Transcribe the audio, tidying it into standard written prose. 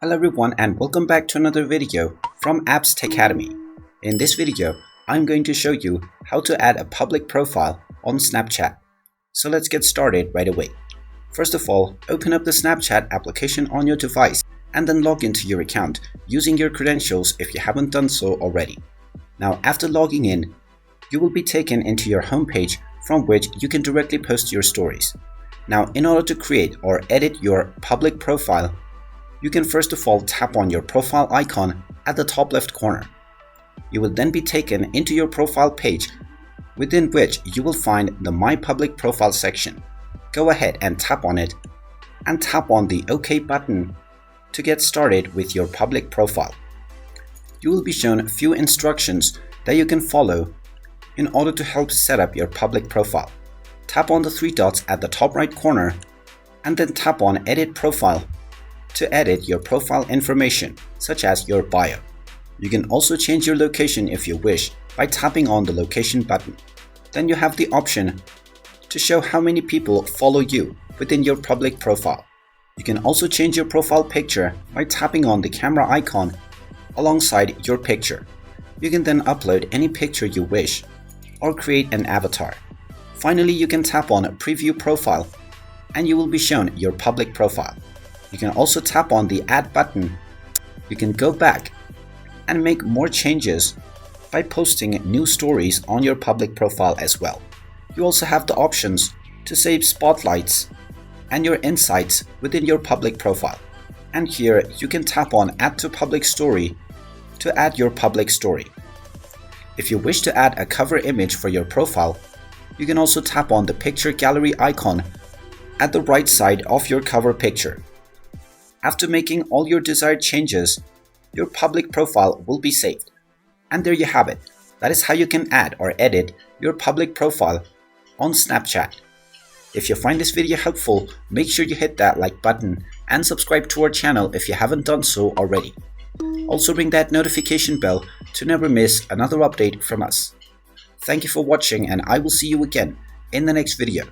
Hello everyone and welcome back to another video from Apps Techademy. In this video, I'm going to show you how to add a public profile on Snapchat. So let's get started right away. First of all, open up the Snapchat application on your device and then log into your account using your credentials if you haven't done so already. Now after logging in, you will be taken into your homepage from which you can directly post your stories. Now in order to create or edit your public profile, you can first of all tap on your profile icon at the top left corner. You will then be taken into your profile page, within which you will find the My Public Profile section. Go ahead and tap on it and tap on the OK button to get started with your public profile. You will be shown a few instructions that you can follow in order to help set up your public profile. Tap on the three dots at the top right corner and then tap on Edit Profile to edit your profile information, such as your bio. You can also change your location if you wish by tapping on the location button. Then you have the option to show how many people follow you within your public profile. You can also change your profile picture by tapping on the camera icon alongside your picture. You can then upload any picture you wish or create an avatar. Finally, you can tap on Preview Profile and you will be shown your public profile. You can also tap on the Add button. You can go back and make more changes by posting new stories on your public profile as well. You also have the options to save spotlights and your insights within your public profile. And here you can tap on Add to Public Story to add your public story. If you wish to add a cover image for your profile, you can also tap on the picture gallery icon at the right side of your cover picture. After making all your desired changes, your public profile will be saved. And there you have it. That is how you can add or edit your public profile on Snapchat. If you find this video helpful, make sure you hit that like button and subscribe to our channel if you haven't done so already. Also ring that notification bell to never miss another update from us. Thank you for watching and I will see you again in the next video.